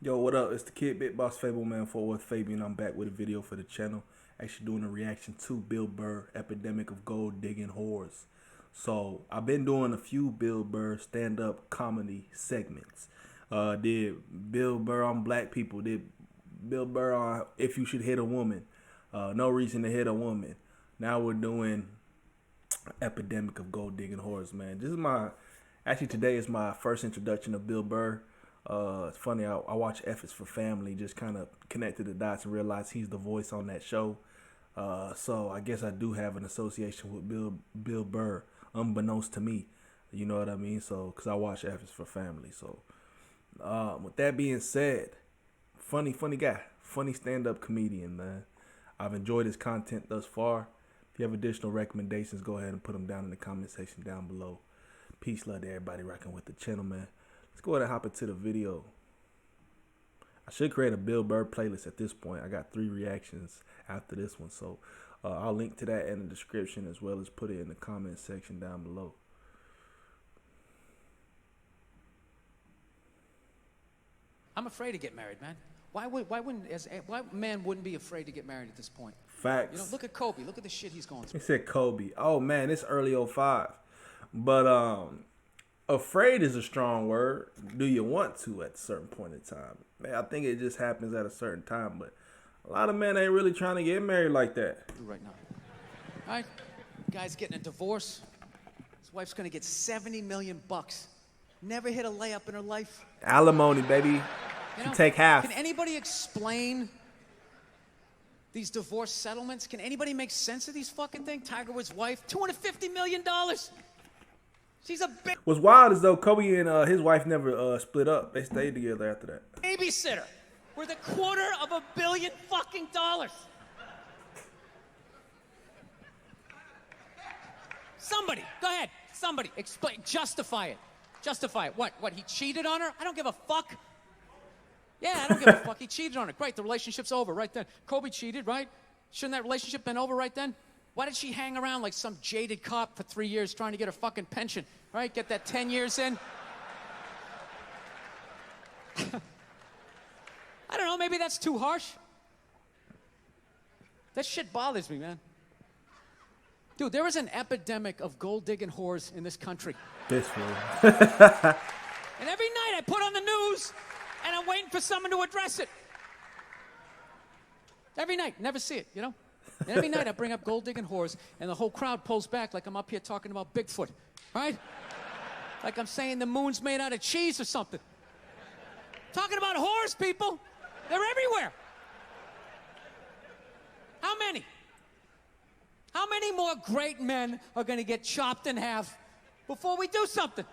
Yo, what up? It's the kid, BigBossFabo, man, FortWorthFabian. I'm back with a video for the channel. Actually doing a reaction to Bill Burr, Epidemic of Gold Digging Whores. So, I've been doing a few Bill Burr stand-up comedy segments. Did Bill Burr on Black People. Did Bill Burr on If You Should Hit a Woman. No Reason to Hit a Woman. Now we're doing Epidemic of Gold Digging Whores, man. Today is my first introduction of Bill Burr. It's funny, I watch F is for Family, just kind of connected the dots and realized he's the voice on that show. So I guess I do have an association with Bill Burr, unbeknownst to me. You know what I mean? So, because I watch F is for Family. So, with that being said, funny guy, funny stand-up comedian, man. I've enjoyed his content thus far. If you have additional recommendations, go ahead and put them down in the comment section down below. Peace, love to everybody rocking with the channel, man. Let's go ahead and hop into the video. I should create a Bill Burr playlist at this point. I got 3 reactions after this one. So I'll link to that in the description as well as put it in the comment section down below. I'm afraid to get married, man. Why man wouldn't be afraid to get married at this point? Facts. You know, look at Kobe. Look at the shit he's going through. He said Kobe. Oh, man, it's early 05. But afraid is a strong word. Do you want to at a certain point in time? Man, I think it just happens at a certain time, but a lot of men ain't really trying to get married like that. Right now. All right, guy's getting a divorce. His wife's gonna get $70 million. Never hit a layup in her life. Alimony, baby. You know, take half. Can anybody explain these divorce settlements? Can anybody make sense of these fucking things? Tiger Woods' wife, $250 million. She's a big... What's wild is though Kobe and his wife never split up. They stayed together after that. Babysitter worth $250 million fucking dollars. Somebody, go ahead. Somebody explain, justify it. Justify it. What, he cheated on her? I don't give a fuck. Yeah, I don't give a fuck. He cheated on her. Great, the relationship's over right then. Kobe cheated, right? Shouldn't that relationship been over right then? Why did she hang around like some jaded cop for 3 years trying to get her fucking pension, right? Get that 10 years in? I don't know, maybe that's too harsh. That shit bothers me, man. Dude, there is an epidemic of gold-digging whores in this country. This one. And every night I put on the news, and I'm waiting for someone to address it. Every night, never see it, you know? And every night I bring up gold-digging whores, and the whole crowd pulls back like I'm up here talking about Bigfoot, right? Like I'm saying the moon's made out of cheese or something. Talking about whores, people. They're everywhere. How many? How many more great men are going to get chopped in half before we do something?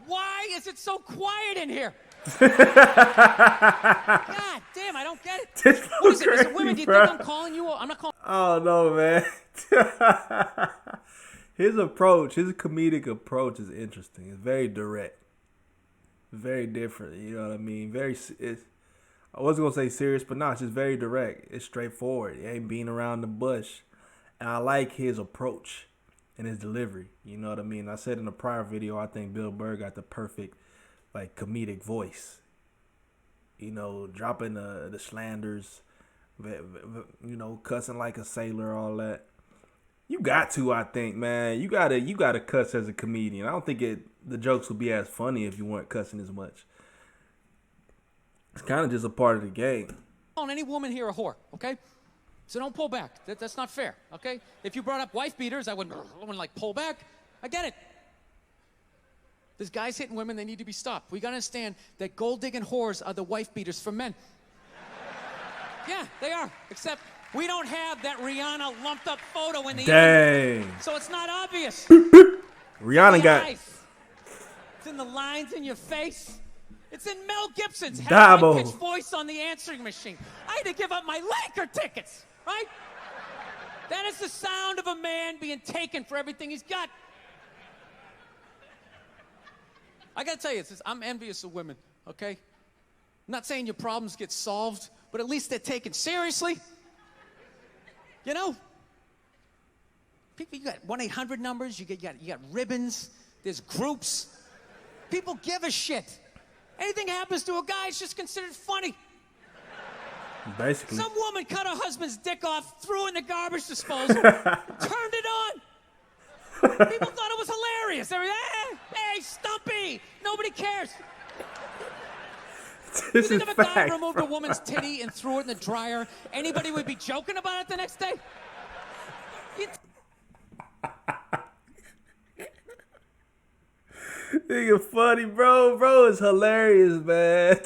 Why is it so quiet in here? God damn, I don't get it. What is it? Is it women? Do you think I'm calling you? I'm not calling. Oh no, man. His comedic approach is interesting. It's very direct, very different. You know what I mean? I wasn't gonna say serious, but no, it's just very direct. It's straightforward. It ain't beating around the bush, and I like his approach and his delivery. You know what I mean? I said in a prior video, I think Bill Burr got the perfect like comedic voice. You know, dropping the slanders, you know, cussing like a sailor, all that. You got to, I think, man. You gotta cuss as a comedian. I don't think the jokes would be as funny if you weren't cussing as much. It's kind of just a part of the game. Calling any woman here a whore, okay? So don't pull back. That's not fair, okay? If you brought up wife beaters, I wouldn't like pull back. I get it. There's guys hitting women, they need to be stopped. We gotta understand that gold-digging whores are the wife beaters for men. Yeah, they are. Except we don't have that Rihanna lumped up photo in the Dang. image, so it's not obvious. Rihanna got eyes. It's in the lines in your face. It's in Mel Gibson's high-pitched voice on the answering machine. I had to give up my Laker tickets, right? That is the sound of a man being taken for everything he's got. I gotta tell you, I'm envious of women, okay? I'm not saying your problems get solved, but at least they're taken seriously. You know? People, you got 1-800 numbers, you got ribbons, there's groups. People give a shit. Anything happens to a guy, it's just considered funny. Basically. Some woman cut her husband's dick off, threw it in the garbage disposal, turned it on. People thought it was hilarious. They were, hey, Stumpy. Nobody cares. You think if a guy removed a woman's titty and threw it in the dryer, anybody would be joking about it the next day? Nigga funny, bro. Bro is hilarious, man.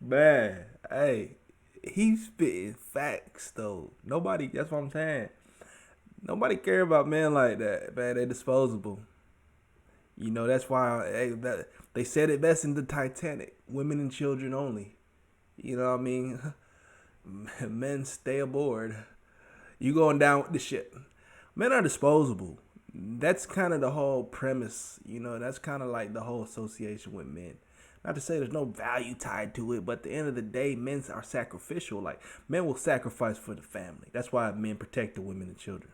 Man, hey, he's spitting facts, though. Nobody, that's what I'm saying. Nobody care about men like that, man. They're disposable. You know, that's why they said it best in the Titanic. Women and children only. You know what I mean? Men stay aboard. You going down with the ship. Men are disposable. That's kind of the whole premise. You know, that's kind of like the whole association with men. Not to say there's no value tied to it, but at the end of the day, men are sacrificial. Like, men will sacrifice for the family. That's why men protect the women and children.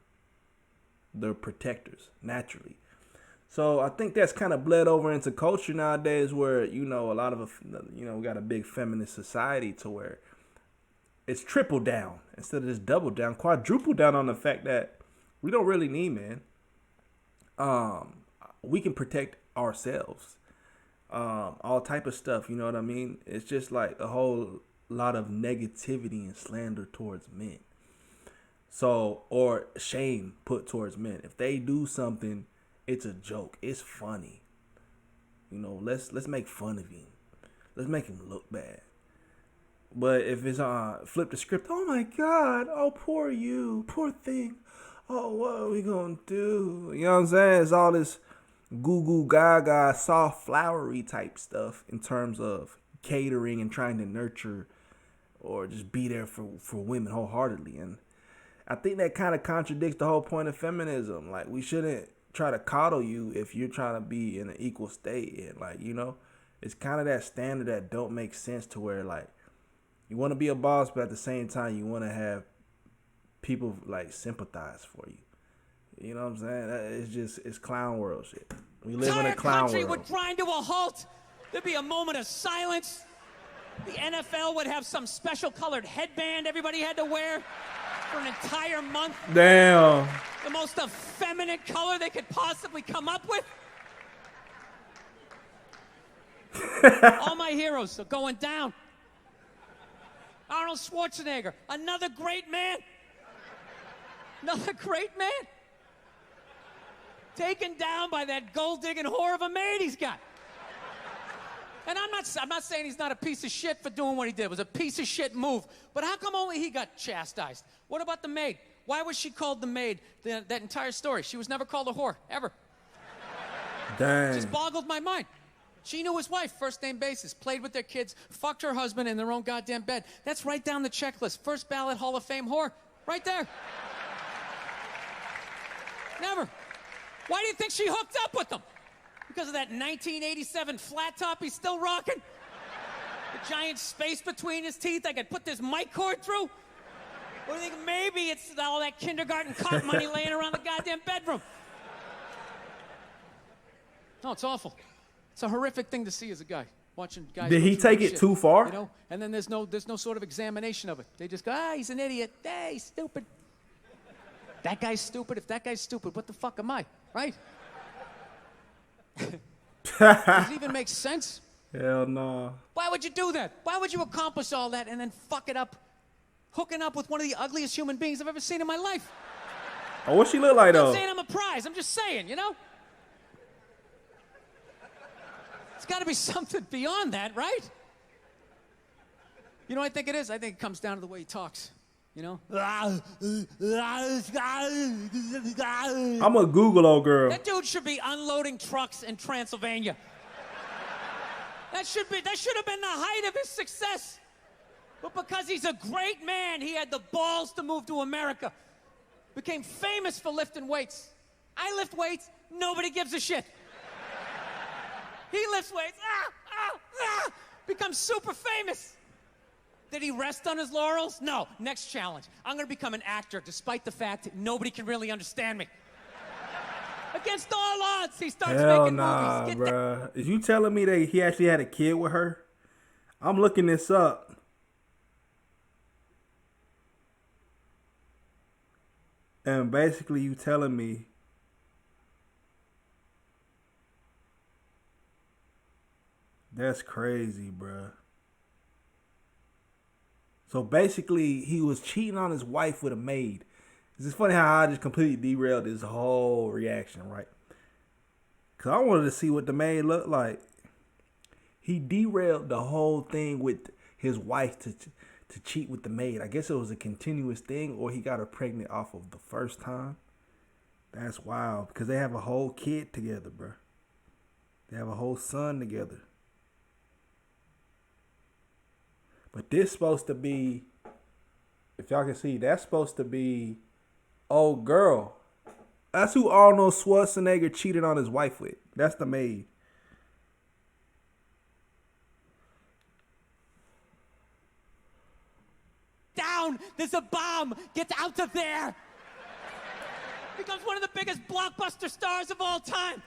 They're protectors, naturally. So I think that's kind of bled over into culture nowadays where, you know, a lot of, you know, we got a big feminist society to where it's triple down instead of just double down, quadruple down on the fact that we don't really need men. We can protect ourselves. All type of stuff, you know what I mean? It's just like a whole lot of negativity and slander towards men. So, or shame put towards men. If they do something, it's a joke. It's funny. You know, let's make fun of him. Let's make him look bad. But if it's flip the script, oh my God, oh poor you, poor thing. Oh, what are we gonna do? You know what I'm saying? It's all this goo goo gaga, soft, flowery type stuff in terms of catering and trying to nurture or just be there for women wholeheartedly. And I think that kind of contradicts the whole point of feminism. Like, we shouldn't try to coddle you if you're trying to be in an equal state. And, like, you know, it's kind of that standard that don't make sense to where, like, you want to be a boss, but at the same time, you want to have people, like, sympathize for you. You know what I'm saying? It's clown world shit. We live in a clown country world. Would grind to a halt. There'd be a moment of silence. The NFL would have some special colored headband everybody had to wear for an entire month. Damn. The most effeminate color they could possibly come up with. All my heroes are going down. Arnold Schwarzenegger, another great man. Another great man. Taken down by that gold-digging whore of a maid he's got. And I'm not saying he's not a piece of shit for doing what he did. It was a piece of shit move. But how come only he got chastised? What about the maid? Why was she called the maid that entire story? She was never called a whore, ever. Dang. It just boggled my mind. She knew his wife, first name basis, played with their kids, fucked her husband in their own goddamn bed. That's right down the checklist. First ballot Hall of Fame whore. Right there. Never. Why do you think she hooked up with him? Because of that 1987 flat top he's still rocking? The giant space between his teeth I could put this mic cord through? Or do you think maybe it's all that kindergarten cop money laying around the goddamn bedroom? No, it's awful. It's a horrific thing to see as a guy, watching guys. Did he take it too far? You know, and then there's no sort of examination of it. They just go, he's an idiot. Hey, he's stupid. That guy's stupid. If that guy's stupid, what the fuck am I? Right? Does it even make sense? Hell no. Why would you do that? Why would you accomplish all that and then fuck it up, hooking up with one of the ugliest human beings I've ever seen in my life? Oh, what she look like, though? I'm not saying I'm a prize. I'm just saying, you know? It's got to be something beyond that, right? You know what I think it is? I think it comes down to the way he talks. You know? I'm a Google old girl. That dude should be unloading trucks in Transylvania. That should have been the height of his success. But because he's a great man, he had the balls to move to America. Became famous for lifting weights. I lift weights, nobody gives a shit. He lifts weights, becomes super famous. Did he rest on his laurels? No. Next challenge. I'm going to become an actor despite the fact that nobody can really understand me. Against all odds, he starts Hell making nah, movies. bruh. Is you telling me that he actually had a kid with her? I'm looking this up. And basically you telling me that's crazy, bruh. So basically he was cheating on his wife with a maid. It's just funny how I just completely derailed this whole reaction, right? Because I wanted to see what the maid looked like. He derailed the whole thing with his wife to cheat with the maid. I guess it was a continuous thing, or he got her pregnant off of the first time. That's wild, because they have a whole kid together, bro. They have a whole son together. But this supposed to be, if y'all can see, that's supposed to be old girl. That's who Arnold Schwarzenegger cheated on his wife with. That's the maid. Down! There's a bomb! Get out of there! Becomes one of the biggest blockbuster stars of all time.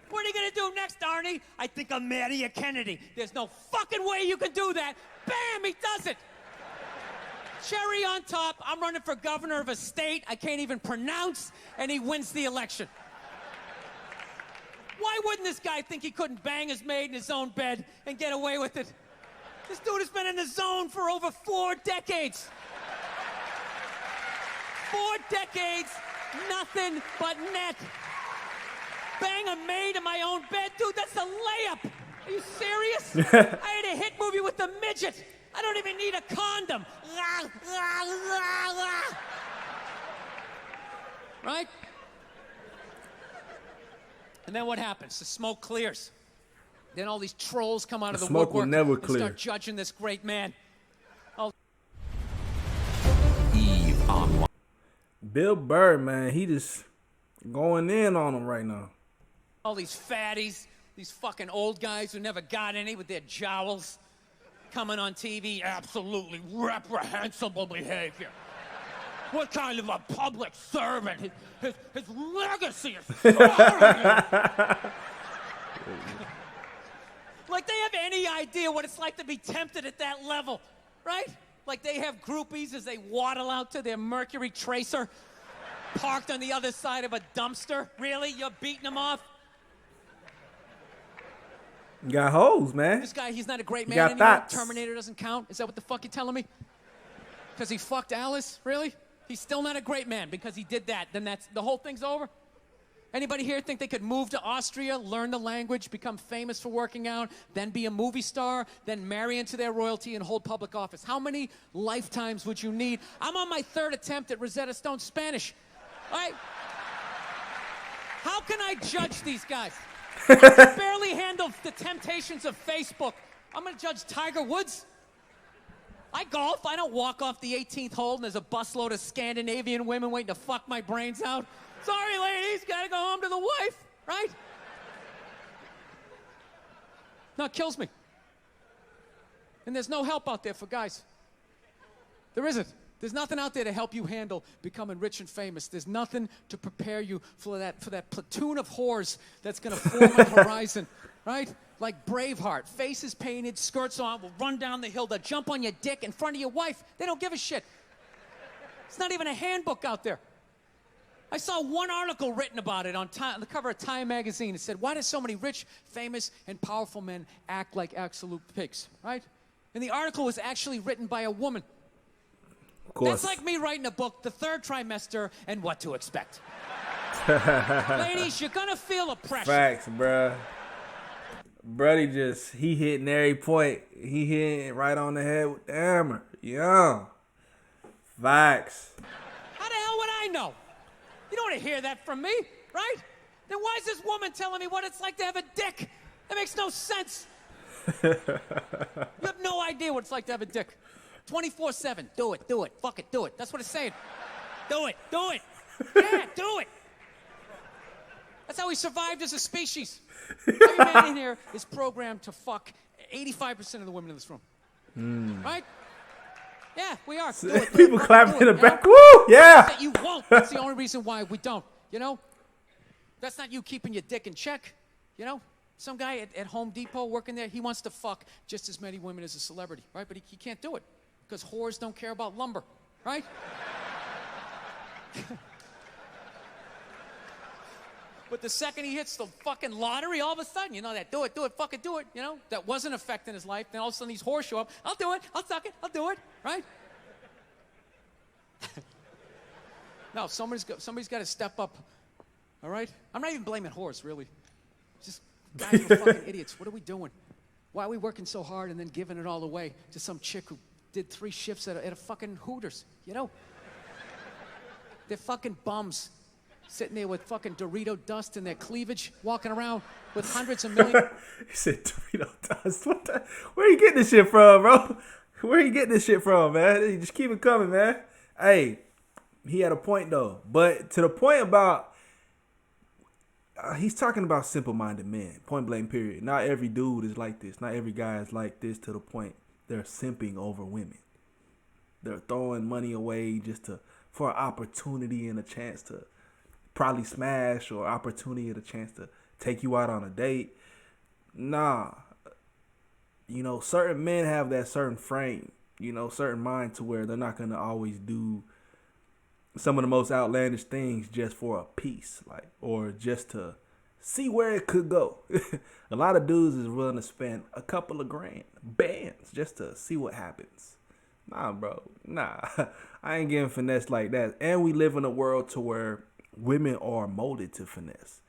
What are you gonna do next, Arnie? I think I'll marry you, Kennedy. There's no fucking way you can do that. Bam! He does it! Cherry on top, I'm running for governor of a state I can't even pronounce, and he wins the election. Why wouldn't this guy think he couldn't bang his maid in his own bed and get away with it? This dude has been in the zone for over 4 decades. 4 decades, nothing but net. Bang a maid in my own bed? Dude, that's a layup. Are you serious? I had a hit movie with a midget. I don't even need a condom. Right? And then what happens? The smoke clears. Then all these trolls come out of the smoke will woodwork never and clear. start judging this great man. Bill Burr, man, he just going in on him right now. All these fatties, these fucking old guys who never got any with their jowls, coming on TV, absolutely reprehensible behavior. What kind of a public servant? His legacy is soaring. Like they have any idea what it's like to be tempted at that level, right? Like they have groupies as they waddle out to their Mercury Tracer, parked on the other side of a dumpster. Really? You're beating them off? You got hoes, man. This guy, he's not a great man got anymore. thoughts. Terminator doesn't count. Is that what the fuck you're telling me? Because he fucked Alice? Really? He's still not a great man because he did that. Then that's the whole thing's over? Anybody here think they could move to Austria, learn the language, become famous for working out, then be a movie star, then marry into their royalty and hold public office? How many lifetimes would you need? I'm on my 3rd attempt at Rosetta Stone Spanish. All right? How can I judge these guys? I can barely handle the temptations of Facebook. I'm going to judge Tiger Woods. I golf. I don't walk off the 18th hole and there's a busload of Scandinavian women waiting to fuck my brains out. Sorry, ladies, gotta go home to the wife, right? No, it kills me. And there's no help out there for guys. There isn't. There's nothing out there to help you handle becoming rich and famous. There's nothing to prepare you for that platoon of whores that's gonna form on the horizon, right? Like Braveheart, faces painted, skirts on, will run down the hill, they'll jump on your dick in front of your wife. They don't give a shit. It's not even a handbook out there. I saw one article written about it on the cover of Time magazine. It said, why do so many rich, famous, and powerful men act like absolute pigs, right? And the article was actually written by a woman. Of course. That's like me writing a book, The Third Trimester, and What to Expect. Ladies, you're gonna feel oppression. Facts, bruh. Brody he hitting every point. He hitting right on the head with the hammer. Yeah. Facts. How the hell would I know? You don't want to hear that from me, right? Then why is this woman telling me what it's like to have a dick? That makes no sense. You have no idea what it's like to have a dick. 24/7. Do it. Fuck it, do it. That's what it's saying. Do it. Yeah, do it. That's how we survived as a species. Every man in here is programmed to fuck 85% of the women in this room. Right? Yeah, we are. Do it, People clapping in the back. Know? Woo! Yeah. That you won't. That's the only reason why we don't. You know? That's not you keeping your dick in check, you know? Some guy at Home Depot working there, he wants to fuck just as many women as a celebrity, right? But he can't do it because whores don't care about lumber, right? But the second he hits the fucking lottery, all of a sudden, you know, that do it, fucking do it, you know? That wasn't affecting his life. Then all of a sudden these whores show up. I'll do it, I'll suck it, I'll do it, right? No, somebody's got to step up, all right? I'm not even blaming whores, really. Just guys are fucking idiots. What are we doing? Why are we working so hard and then giving it all away to some chick who did 3 shifts at a fucking Hooters, you know? They're fucking bums sitting there with fucking Dorito dust in their cleavage, walking around with hundreds of millions. He said Dorito dust. Where are you getting this shit from, bro? Where are you getting this shit from, man? You just keep it coming, man. Hey, he had a point, though. But to the point about, he's talking about simple-minded men, point blank period. Not every dude is like this. Not every guy is like this to the point they're simping over women. They're throwing money away just for an opportunity and a chance to probably smash, or opportunity and a chance to take you out on a date. Nah. You know, certain men have that certain frame, you know, certain mind to where they're not going to always do some of the most outlandish things just for a piece, like, or just to see where it could go. A lot of dudes is willing to spend a couple of grand, bands, just to see what happens. Nah, bro. Nah. I ain't getting finessed like that. And we live in a world to where women are molded to finesse.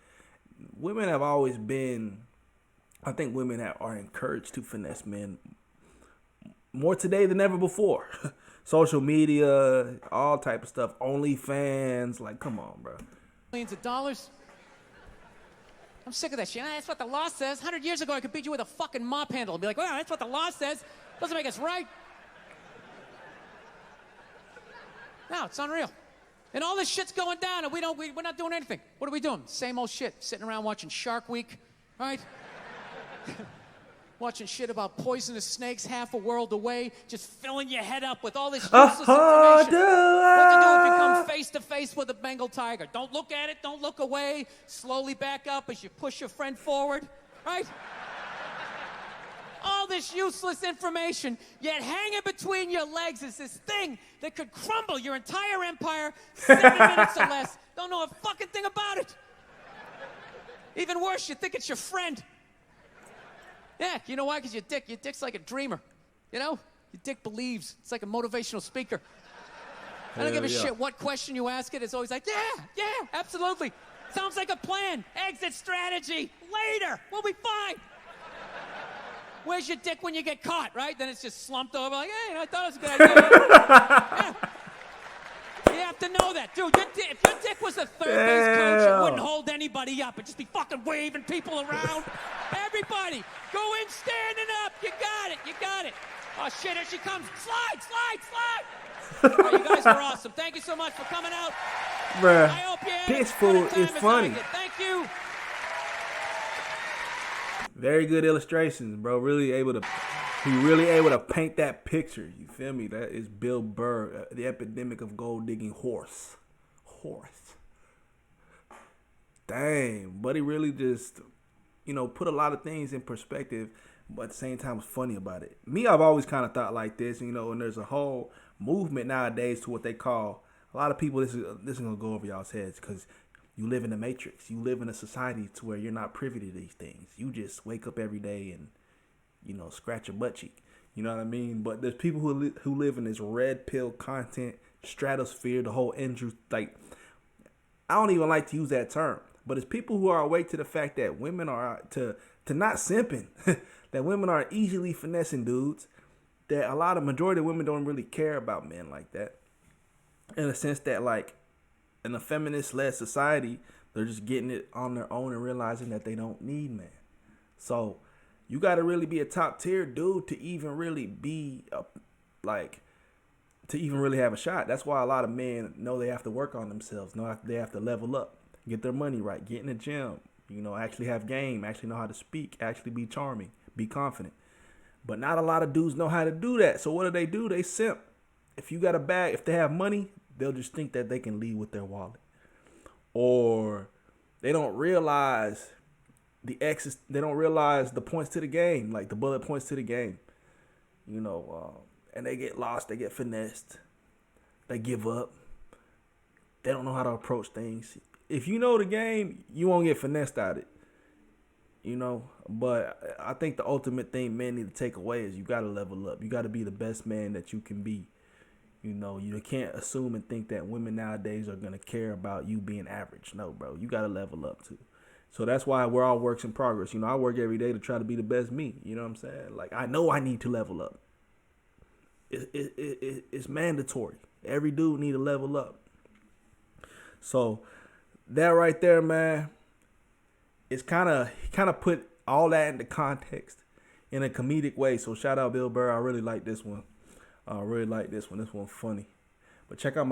Women have always been, I think women are encouraged to finesse men more today than ever before. Social media, all type of stuff. OnlyFans, like, come on, bro. Millions of dollars. I'm sick of that shit. That's what the law says. 100 years ago, I could beat you with a fucking mop handle and be like, well, that's what the law says. Doesn't make us right. No, it's unreal. And all this shit's going down, and we're not doing anything. What are we doing? Same old shit. Sitting around watching Shark Week, right? Watching shit about poisonous snakes half a world away, just filling your head up with all this useless information. What to do if you come face to face with a Bengal tiger? Don't look at it, don't look away. Slowly back up as you push your friend forward, right? All this useless information, yet hanging between your legs is this thing that could crumble your entire empire 7 minutes or less. Don't know a fucking thing about it. Even worse, you think it's your friend. Yeah, you know why? Because your dick's like a dreamer. You know? Your dick believes. It's like a motivational speaker. I don't give a shit what question you ask it. It's always like, yeah, absolutely. Sounds like a plan. Exit strategy. Later. We'll be fine. Where's your dick when you get caught, right? Then it's just slumped over like, hey, I thought it was a good idea. Yeah. You have to know that. Dude, if your dick was a third base coach, it wouldn't hold anybody up. It'd just be fucking waving people around. Everybody, go in standing up. You got it. Oh, shit, here she comes. Slide. Oh, you guys are awesome. Thank you so much for coming out. Bruh, I hope you had pitch as fun food a time is as I funny. did. Thank you. Very good illustrations, bro. He really able to paint that picture. You feel me? That is Bill Burr, the epidemic of gold digging horse. Dang, buddy really just, you know, put a lot of things in perspective, but at the same time was funny about it. Me, I've always kind of thought like this, you know, and there's a whole movement nowadays to what they call, a lot of people, this is gonna go over y'all's heads because you live in the matrix. You live in a society to where you're not privy to these things. You just wake up every day and, you know, scratch your butt cheek. You know what I mean? But there's people who live in this red pill content stratosphere, the whole Andrew, like, I don't even like to use that term, but it's people who are awake to the fact that women are, to not simping, that women are easily finessing dudes, that majority of women don't really care about men like that. In a sense that, like, in a feminist-led society, they're just getting it on their own and realizing that they don't need men. So you got to really be a top-tier dude to even really be, to even really have a shot. That's why a lot of men know they have to work on themselves, know they have to level up, get their money right, get in the gym, you know, actually have game, actually know how to speak, actually be charming, be confident. But not a lot of dudes know how to do that. So what do? They simp. If you got a bag, if they have money, they'll just think that they can lead with their wallet. Or they don't realize they don't realize the points to the game, like the bullet points to the game. And they get lost, they get finessed, they give up. They don't know how to approach things. If you know the game, you won't get finessed at it. But I think the ultimate thing men need to take away is you got to level up. You got to be the best man that you can be. You can't assume and think that women nowadays are going to care about you being average. No, bro, you got to level up too. So that's why we're all works in progress. I work every day to try to be the best me. You know what I'm saying? Like, I know I need to level up. It's mandatory. Every dude need to level up. So that right there, man, it's kind of put all that into context in a comedic way. So shout out Bill Burr. I really like this one. This one's funny. But check out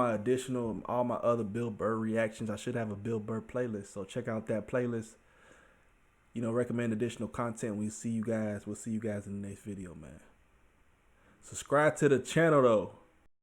all my other Bill Burr reactions. I should have a Bill Burr playlist. So check out that playlist. Recommend additional content. We'll see you guys in the next video, man. Subscribe to the channel though.